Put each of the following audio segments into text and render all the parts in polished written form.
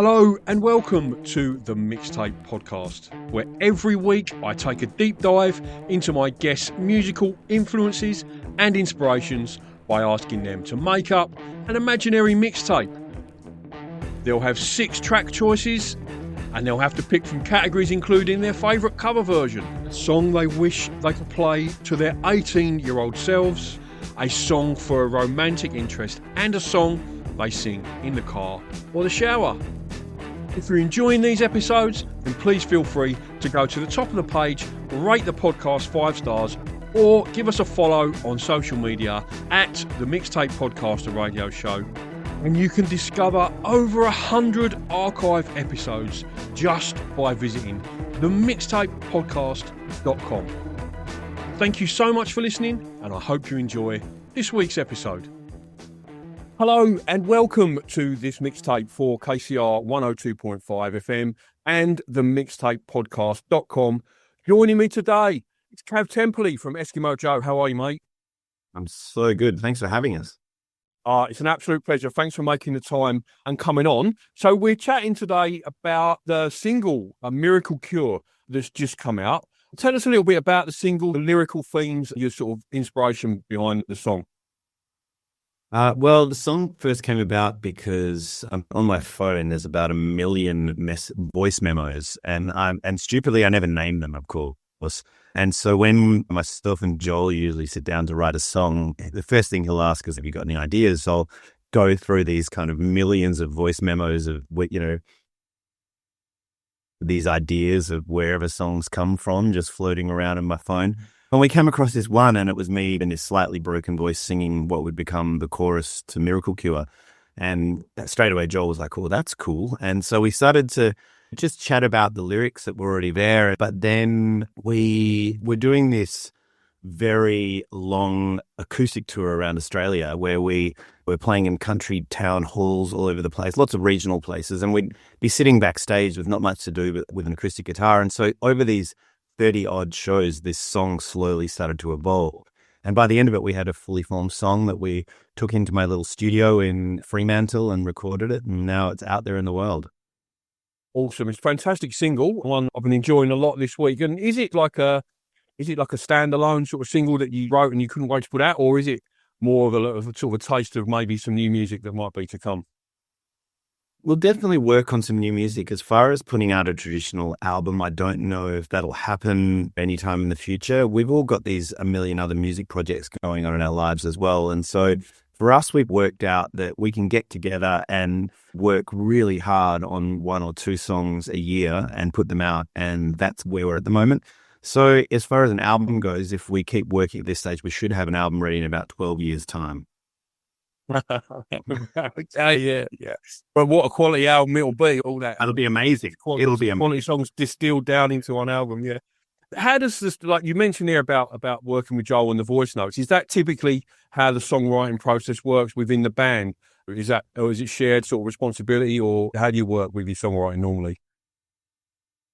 Hello and welcome to the Mixtape podcast, where every week I take a deep dive into my guests' musical influences and inspirations by asking them to make up an imaginary mixtape. They'll have 6 track choices and they'll have to pick from categories including their favourite cover version, a song they wish they could play to their 18-year-old selves, a song for a romantic interest, and a song they sing in the car or the shower. If you're enjoying these episodes, then please feel free to go to the top of the page, rate the podcast 5 stars, or give us a follow on social media at the Mixtape Podcast and Radio Show. And you can discover over 100 archive episodes just by visiting themixtapepodcast.com. Thank you so much for listening, and I hope you enjoy this week's episode. Hello and welcome to this mixtape for KCR 102.5 FM and the mixtapepodcast.com. Joining me today, it's Kav Temperley from Eskimo Joe. How are you, mate? I'm so good. Thanks for having us. It's an absolute pleasure. Thanks for making the time and coming on. So we're chatting today about the single, A Miracle Cure, that's just come out. Tell us a little bit about the single, the lyrical themes, your sort of inspiration behind the song. Well, the song first came about because on my phone there's about 1 million voice memos, and stupidly I never named them, of course. And so when myself and Joel usually sit down to write a song, the first thing he'll ask is, "Have you got any ideas?" So I'll go through these kind of millions of voice memos of these ideas of wherever songs come from, just floating around in my phone. And we came across this one, and it was me in this slightly broken voice singing what would become the chorus to Miracle Cure. And straight away, Joel was like, "Oh, that's cool." And so we started to just chat about the lyrics that were already there. But then we were doing this very long acoustic tour around Australia where we were playing in country town halls all over the place, lots of regional places. And we'd be sitting backstage with not much to do but with an acoustic guitar. And so over these 30-odd shows, this song slowly started to evolve. And by the end of it, we had a fully formed song that we took into my little studio in Fremantle and recorded it, and now it's out there in the world. Awesome. It's a fantastic single, one I've been enjoying a lot this week. And is it like a standalone sort of single that you wrote and you couldn't wait to put out, or is it more of a sort of a taste of maybe some new music that might be to come? We'll definitely work on some new music. As far as putting out a traditional album, I don't know if that'll happen anytime in the future. We've all got these 1 million other music projects going on in our lives as well. And so for us, we've worked out that we can get together and work really hard on 1 or 2 songs a year and put them out. And that's where we're at the moment. So as far as an album goes, if we keep working at this stage, we should have an album ready in about 12 years' time. Yeah. But what a quality album it'll be, all that. It'll be amazing. It'll be quality songs distilled down into one album, yeah. How does this, like you mentioned here about working with Joel and the voice notes, is that typically how the songwriting process works within the band? Or is it shared sort of responsibility, or how do you work with your songwriting normally?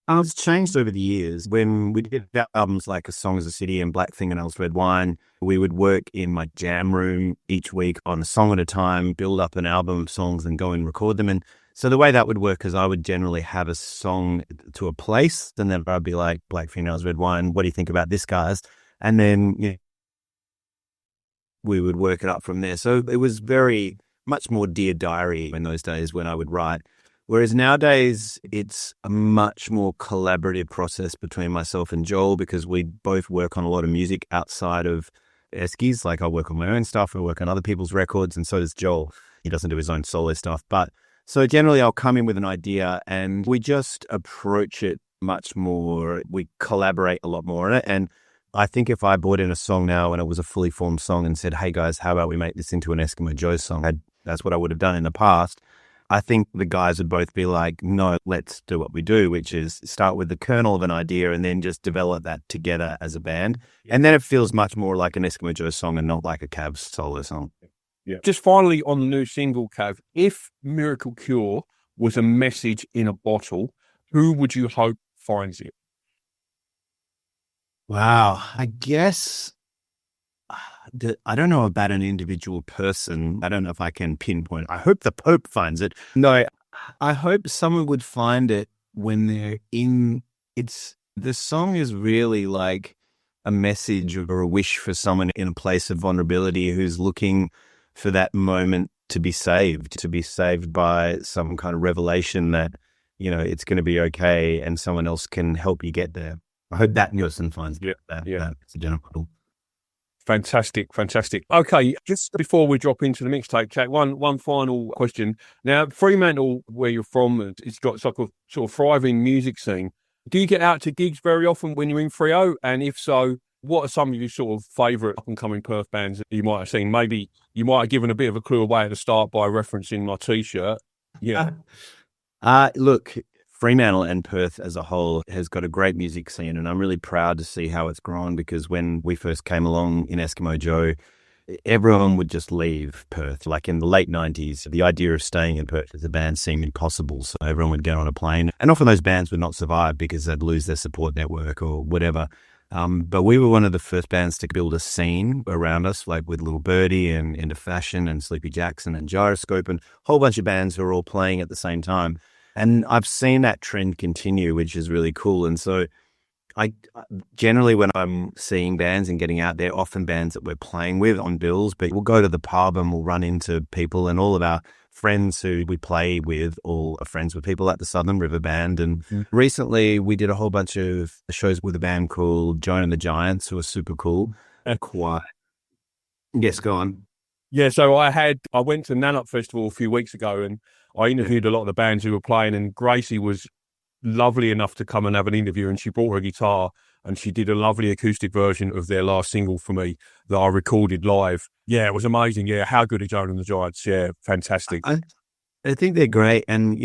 It's changed over the years. When we did albums like A Song Is a City and Black Fingernails Red Wine, we would work in my jam room each week on a song at a time, build up an album of songs and go and record them. And so the way that would work is I would generally have a song to a place, and then I'd be like, "Black Fingernails Red Wine, what do you think about this, guys?" And then we would work it up from there. So it was very much more Dear Diary in those days when I would write. Whereas nowadays, it's a much more collaborative process between myself and Joel, because we both work on a lot of music outside of Eskies. Like I work on my own stuff, I work on other people's records, and so does Joel. He doesn't do his own solo stuff. But so generally I'll come in with an idea and we just approach it much more. We collaborate a lot more on it. And I think if I brought in a song now and it was a fully formed song and said, "Hey guys, how about we make this into an Eskimo Joe song?" That's what I would have done in the past. I think the guys would both be like, "No, let's do what we do," which is start with the kernel of an idea and then just develop that together as a band. And then it feels much more like an Eskimo Joe song and not like a Kav solo song. Yeah. Just finally on the new single, Kav, if Miracle Cure was a message in a bottle, who would you hope finds it? Wow. I guess I don't know about an individual person. I don't know if I can pinpoint. I hope the Pope finds it. No, I hope someone would find it when they're in. The song is really like a message or a wish for someone in a place of vulnerability who's looking for that moment to be saved by some kind of revelation that, it's going to be okay and someone else can help you get there. I hope that Nielsen finds that. That's a general model. Fantastic. Okay, just before we drop into the mixtape chat, one final question. Now, Fremantle, where you're from, it's got like a sort of thriving music scene. Do you get out to gigs very often when you're in Freo? And if so, what are some of your sort of favourite up-and-coming Perth bands that you might have seen? Maybe you might have given a bit of a clue away at the start by referencing my T-shirt. Yeah. Look, Fremantle and Perth as a whole has got a great music scene, and I'm really proud to see how it's grown, because when we first came along in Eskimo Joe, everyone would just leave Perth. Like in the late 90s, the idea of staying in Perth as a band seemed impossible. So everyone would get on a plane, and often those bands would not survive because they'd lose their support network or whatever. But we were one of the first bands to build a scene around us, like with Little Birdie and Into Fashion and Sleepy Jackson and Gyroscope and a whole bunch of bands who were all playing at the same time. And I've seen that trend continue, which is really cool. And so I generally, when I'm seeing bands and getting out there, often bands that we're playing with on bills, but we'll go to the pub and we'll run into people, and all of our friends who we play with all are friends with people at the Southern River Band. And recently we did a whole bunch of shows with a band called Joan and the Giants, who are super cool. Quiet. Yes, go on. Yeah, so I went to Nanup Festival a few weeks ago, and I interviewed a lot of the bands who were playing, and Gracie was lovely enough to come and have an interview, and she brought her guitar and she did a lovely acoustic version of their last single for me that I recorded live. Yeah, it was amazing. Yeah, how good are Joan and the Giants? Yeah, fantastic. I think they're great. And,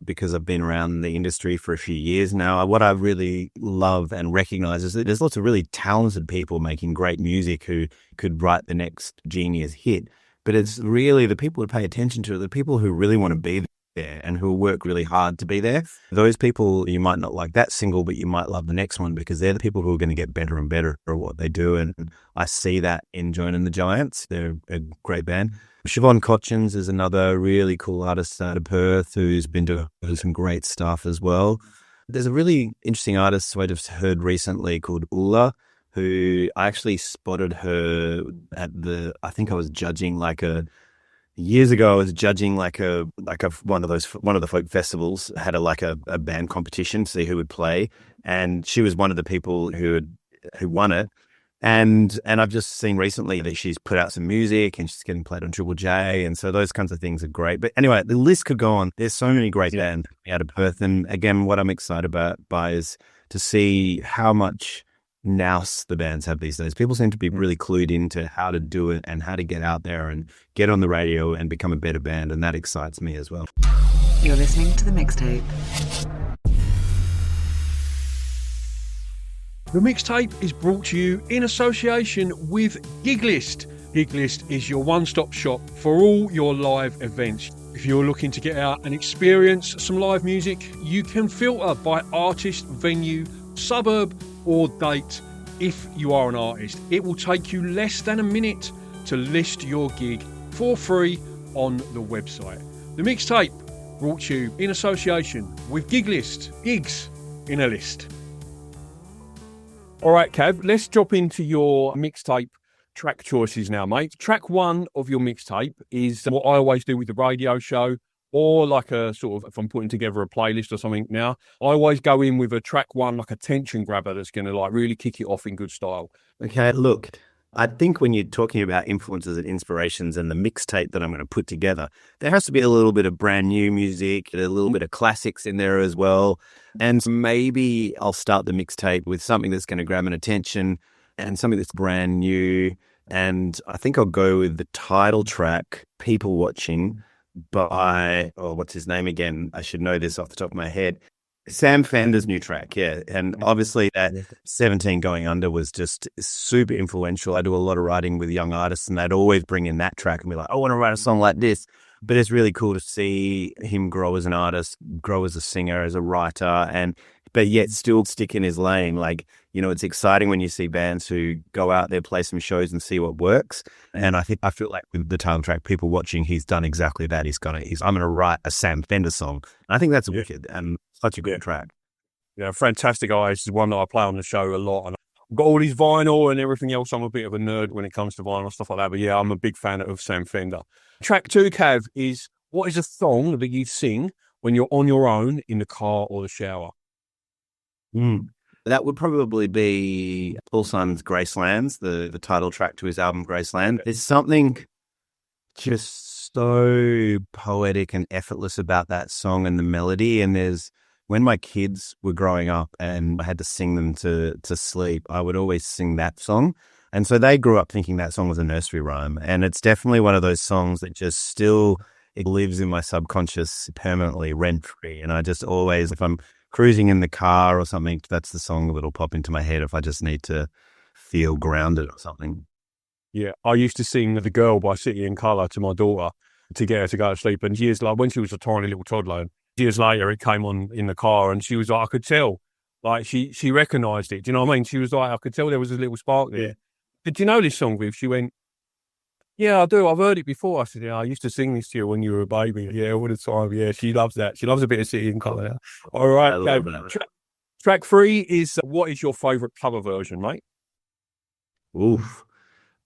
because I've been around the industry for a few years now, what I really love and recognize is that there's lots of really talented people making great music who could write the next genius hit. But it's really the people who pay attention to it, the people who really want to be there and who work really hard to be there. Those people, you might not like that single, but you might love the next one, because they're the people who are going to get better and better at what they do. And I see that in Joan and the Giants. They're a great band. Siobhan Cotchins is another really cool artist out of Perth who's been doing some great stuff as well. There's a really interesting artist who I just heard recently called Ula, who I actually spotted her at I think I was judging years ago. I was judging one of the folk festivals, had a band competition to see who would play, and she was one of the people who won it. And I've just seen recently that she's put out some music and she's getting played on Triple J, and so those kinds of things are great. But anyway, the list could go on. There's so many great bands out of Perth, and again, what I'm excited by is to see how much nous the bands have these days. People seem to be really clued into how to do it and how to get out there and get on the radio and become a better band, and that excites me as well. You're listening to The Mixtape. The Mixtape is brought to you in association with Giglist. Giglist is your one-stop shop for all your live events. If you're looking to get out and experience some live music, you can filter by artist, venue, suburb or date. If you are an artist, it will take you less than a minute to list your gig for free on the website. The Mixtape brought to you in association with Giglist. Gigs in a list. All right, Kav, let's drop into your mixtape track choices now, mate. Track one of your mixtape is what I always do with the radio show, or like a sort of, if I'm putting together a playlist or something now, I always go in with a track one, like a tension grabber that's going to really kick it off in good style. Okay, look, I think when you're talking about influences and inspirations and the mixtape that I'm going to put together, there has to be a little bit of brand new music, a little bit of classics in there as well. And maybe I'll start the mixtape with something that's going to grab an attention and something that's brand new. And I think I'll go with the title track, People Watching, by, what's his name again? I should know this off the top of my head. Sam Fender's new track, yeah. And obviously that 17 Going Under was just super influential. I do a lot of writing with young artists, and they'd always bring in that track and be like, I want to write a song like this. But it's really cool to see him grow as an artist, grow as a singer, as a writer, but yet still stick in his lane. Like, it's exciting when you see bands who go out there, play some shows and see what works. And I feel like with the title track, people watching, he's done exactly that. I'm going to write a Sam Fender song. And I think that's wicked and such a good track. Yeah, Fantastic Eyes is one that I play on the show a lot. And I've got all his vinyl and everything else. I'm a bit of a nerd when it comes to vinyl, stuff like that. But yeah, I'm a big fan of Sam Fender. Track 2, Kav, is what is a song that you sing when you're on your own in the car or the shower? That would probably be Paul Simon's Gracelands, the title track to his album Graceland. There's something just so poetic and effortless about that song and the melody. And when my kids were growing up and I had to sing them to sleep, I would always sing that song. And so they grew up thinking that song was a nursery rhyme. And it's definitely one of those songs that just still, it lives in my subconscious permanently, rent-free. And I just always, if I'm cruising in the car or something, that's the song that'll pop into my head if I just need to feel grounded or something. Yeah, I used to sing The Girl by City and Colour to my daughter to get her to go to sleep. And years later, when she was a tiny little toddler, years later, it came on in the car and she was like, I could tell, like she recognised it. Do you know what I mean? She was like, I could tell there was a little spark there. Yeah. Did you know this song, Viv? She went, yeah, I do. I've heard it before. I said, yeah, I used to sing this to you when you were a baby. Yeah, all the time. Yeah, she loves that. She loves a bit of City and Colour. All right. Track 3 is, what is your favourite cover version, mate? Oof.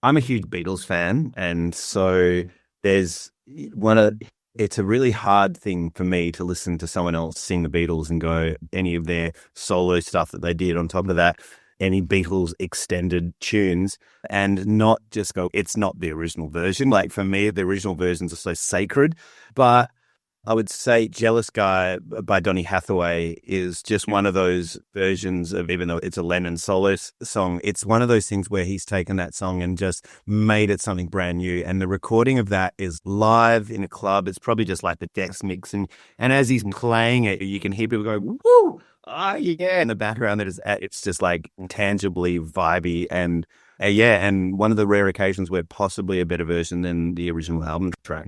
I'm a huge Beatles fan. And so it's a really hard thing for me to listen to someone else sing the Beatles and go any of their solo stuff that they did on top of that, any Beatles extended tunes, and not just go, it's not the original version. Like for me, the original versions are so sacred. But I would say Jealous Guy by Donny Hathaway is just one of those versions of, even though it's a Lennon solo song, it's one of those things where he's taken that song and just made it something brand new. And the recording of that is live in a club. It's probably just like the Dex mix. And as he's playing it, you can hear people go, woo! Oh, yeah, in the background, it's just like tangibly vibey and and one of the rare occasions where possibly a better version than the original album track.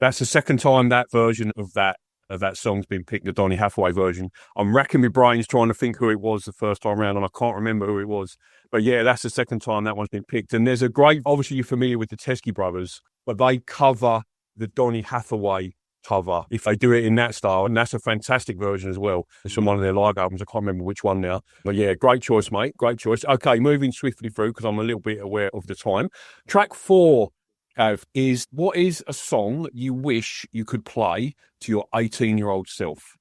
That's the second time that version of that song's been picked, the Donny Hathaway version. I'm racking my brains trying to think who it was the first time around, and I can't remember who it was. But yeah, that's the second time that one's been picked. And there's a great, obviously you're familiar with the Teskey Brothers, but they cover the Donny Hathaway cover if they do it in that style, and that's a fantastic version as well. It's from one of their live albums. I can't remember which one now, but yeah, great choice, mate. Great choice. Okay, moving swiftly through because I'm a little bit aware of the time. Track 4, Kav, is what is a song that you wish you could play to your 18-year-old self?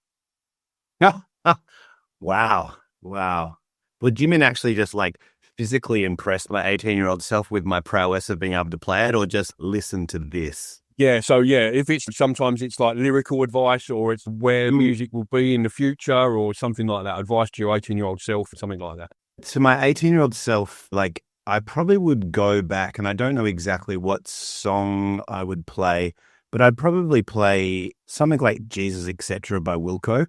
Wow. Well, do you mean actually just like physically impress my 18-year-old self with my prowess of being able to play it, or just listen to this? Yeah, so yeah, if it's sometimes it's like lyrical advice, or it's where music will be in the future, or something like that. Advice to your 18-year-old self, or something like that. To my 18-year-old self, like I probably would go back, and I don't know exactly what song I would play, but I'd probably play something like Jesus, Etc. by Wilco,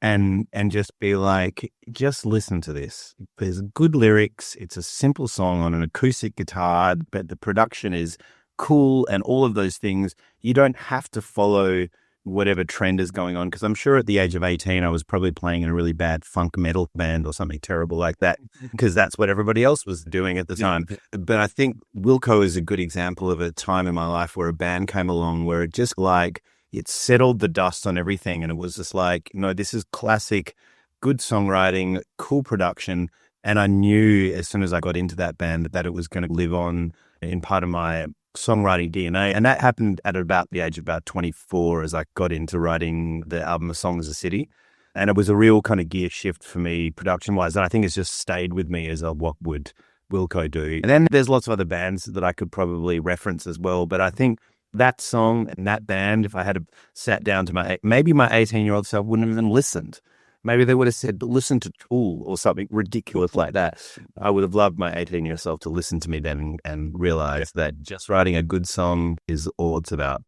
and just be like, just listen to this. There's good lyrics. It's a simple song on an acoustic guitar, but the production is cool and all of those things. You don't have to follow whatever trend is going on, because I'm sure at the age of 18 I was probably playing in a really bad funk metal band or something terrible like that, because that's what everybody else was doing at the time. But I think Wilco is a good example of a time in my life where a band came along where it just like it settled the dust on everything, and it was just like, no, this is classic, good songwriting, cool production. And I knew as soon as I got into that band that it was going to live on in part of my songwriting DNA. And that happened at about the age of about 24 as I got into writing the album A Song Is a City. And it was a real kind of gear shift for me production wise. And I think it's just stayed with me as what would Wilco do. And then there's lots of other bands that I could probably reference as well. But I think that song and that band, if I had sat down to maybe my 18-year-old self wouldn't have even listened. Maybe they would have said, listen to Tool or something ridiculous like that. I would have loved my 18-year-old self to listen to me then and realize that just writing a good song is all it's about.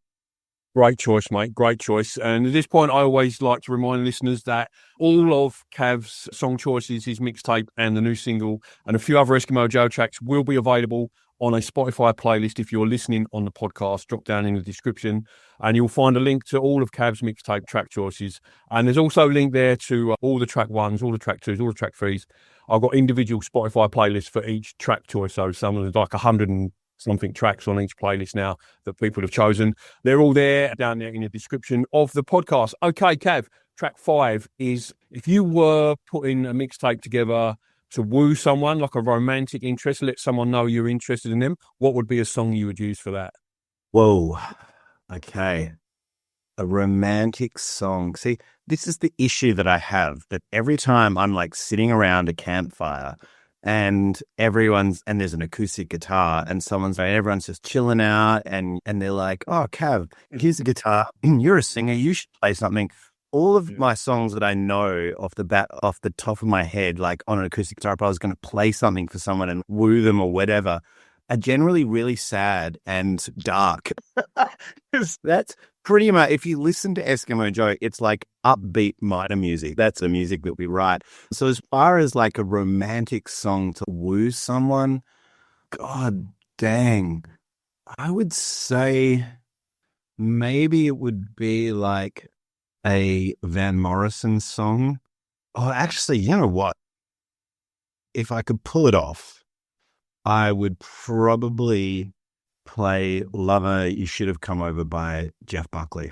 Great choice, mate. Great choice. And at this point, I always like to remind listeners that all of Kav's song choices, his mixtape and the new single and a few other Eskimo Joe tracks will be available on a Spotify playlist. If you're listening on the podcast, drop down in the description and you'll find a link to all of Kav's mixtape track choices. And there's also a link there to all the track 1s, all the track 2s, all the track 3s. I've got individual Spotify playlists for each track choice. So some of like 100 and something tracks on each playlist now that people have chosen. They're all there down there in the description of the podcast. Okay, Kav, track 5 is if you were putting a mixtape together to woo someone, like a romantic interest, let someone know you're interested in them, what would be a song you would use for that? Whoa. Okay. A romantic song. See, this is the issue that I have, that every time I'm like sitting around a campfire and there's an acoustic guitar and everyone's just chilling out and they're like, oh, Kav, here's a guitar. You're a singer. You should play something. All of my songs that I know off the top of my head, like on an acoustic guitar, if I was going to play something for someone and woo them or whatever, are generally really sad and dark. That's pretty much, if you listen to Eskimo Joe, it's like upbeat minor music. That's the music that we write. So as far as like a romantic song to woo someone, God dang, I would say maybe it would be like a Van Morrison song. Oh, actually, you know what? If I could pull it off, I would probably play Lover, You Should Have Come Over by Jeff Buckley.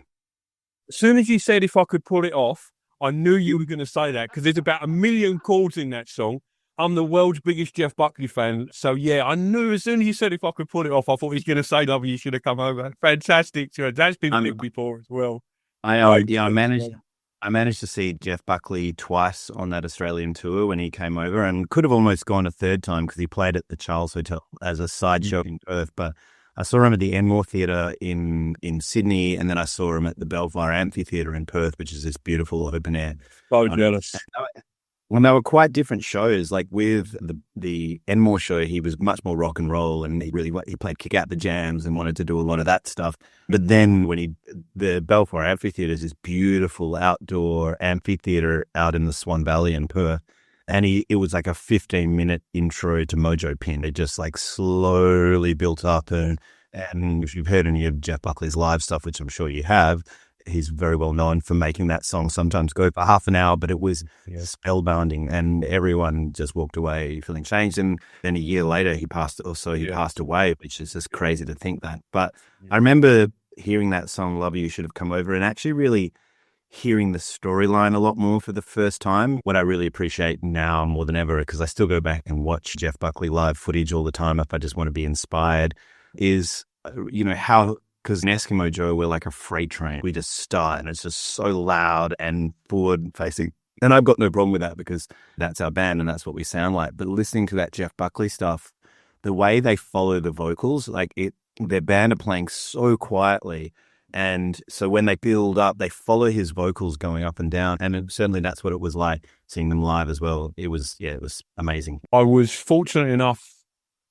As soon as you said if I could pull it off, I knew you were going to say that because there's about 1 million chords in that song. I'm the world's biggest Jeff Buckley fan. So, yeah, I knew as soon as you said if I could pull it off, I thought he was going to say Lover, You Should Have Come Over. Fantastic. That's been big before as well. I managed to see Jeff Buckley twice on that Australian tour when he came over, and could have almost gone a third time because he played at the Charles Hotel as a sideshow in Perth. But I saw him at the Enmore Theatre in Sydney, and then I saw him at the Belvoir Amphitheatre in Perth, which is this beautiful open air. So jealous. Well, they were quite different shows. Like with the Enmore show, he was much more rock and roll, and he played Kick Out the Jams and wanted to do a lot of that stuff. But then the Belvoir Amphitheatre is this beautiful outdoor amphitheatre out in the Swan Valley in Perth, and it was like a 15-minute intro to Mojo Pin. It just like slowly built up, and if you've heard any of Jeff Buckley's live stuff, which I'm sure you have, he's very well known for making that song sometimes go for half an hour, but it was spellbinding, and everyone just walked away feeling changed. And then a year later, he passed away, which is just crazy to think that. But I remember hearing that song, Love You Should Have Come Over, and actually really hearing the storyline a lot more for the first time. What I really appreciate now more than ever, because I still go back and watch Jeff Buckley live footage all the time if I just want to be inspired, is, how, because in Eskimo Joe, we're like a freight train. We just start and it's just so loud and forward facing. And I've got no problem with that because that's our band and that's what we sound like. But listening to that Jeff Buckley stuff, the way they follow the vocals, their band are playing so quietly. And so when they build up, they follow his vocals going up and down. And certainly that's what it was like seeing them live as well. It was amazing. I was fortunate enough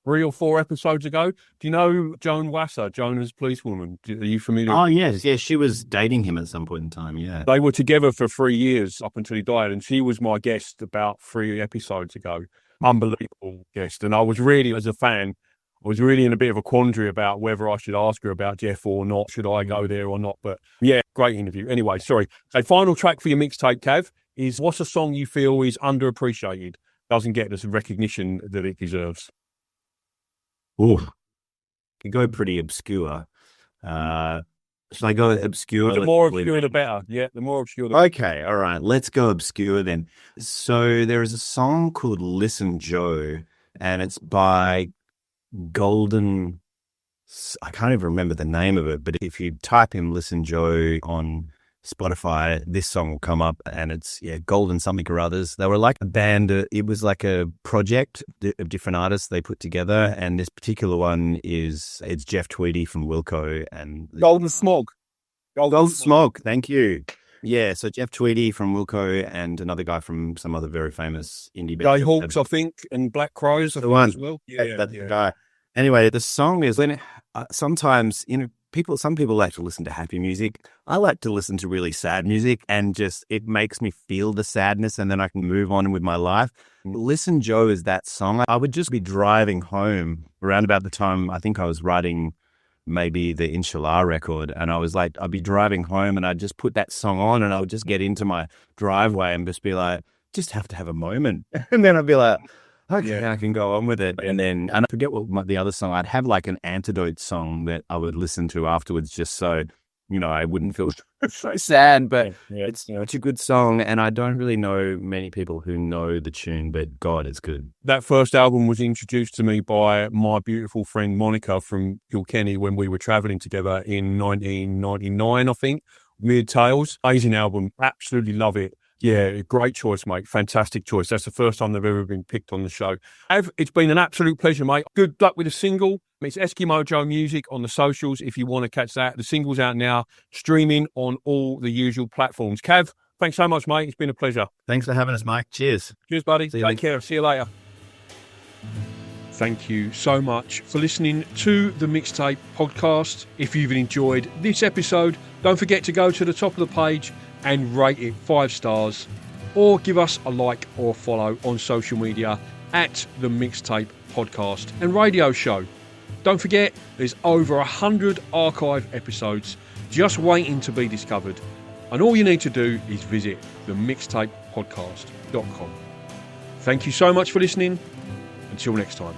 3 or 4 episodes ago. Do you know Joan Wasser, Jonah's policewoman? Are you familiar? Oh, yes. Yeah, she was dating him at some point in time, yeah. They were together for 3 years up until he died, and she was my guest about 3 episodes ago. Unbelievable guest. And I was really, as a fan, I was really in a bit of a quandary about whether I should ask her about Jeff or not. Should I go there or not? But yeah, great interview. Anyway, sorry. So final track for your mixtape, Kav, is what's a song you feel is underappreciated, doesn't get the recognition that it deserves? Oh, can go pretty obscure. Should I go obscure? The more obscure, the better. Yeah, the more obscure, the better. Okay, all right. Let's go obscure then. So there is a song called Listen Joe, and it's by Golden. I can't even remember the name of it, but if you type in Listen Joe on Spotify, this song will come up, and it's Golden something or others. They were like a band. It was like a project of different artists they put together, and this particular one it's Jeff Tweedy from Wilco and Golden Smog. Golden Smog. Thank you. Yeah, so Jeff Tweedy from Wilco and another guy from some other very famous indie band. Jayhawks, I think, and Black Crows, I think, as well. Yeah, that's the guy. Anyway, the song is sometimes some people like to listen to happy music. I like to listen to really sad music, and just it makes me feel the sadness, and then I can move on with my life. Listen Joe is that song. I would just be driving home around about the time I think I was writing maybe the Inshallah record, and I'd be driving home and I'd just put that song on, and I would just get into my driveway and just be like, just have to have a moment. And then I'd be like, okay, I can go on with it. And then, and I forget what the other song, I'd have like an antidote song that I would listen to afterwards just so, I wouldn't feel so sad, but it's, it's a good song. And I don't really know many people who know the tune, but God, it's good. That first album was introduced to me by my beautiful friend Monica from Kilkenny when we were travelling together in 1999, I think. Weird Tales. Amazing album. Absolutely love it. Yeah, great choice, mate. Fantastic choice. That's the first time they've ever been picked on the show. It's been an absolute pleasure, mate. Good luck with the single. It's Eskimo Joe Music on the socials if you want to catch that. The single's out now, streaming on all the usual platforms. Kav, thanks so much, mate. It's been a pleasure. Thanks for having us, Mike. Cheers. Cheers, buddy. See you Take care. See you later. Thank you so much for listening to the Mixtape podcast. If you've enjoyed this episode, don't forget to go to the top of the page and rate it 5 stars, or give us a like or follow on social media at the Mixtape podcast and radio show. Don't forget, there's over 100 archive episodes just waiting to be discovered, and all you need to do is visit themixtapepodcast.com. Thank you so much for listening. Until next time.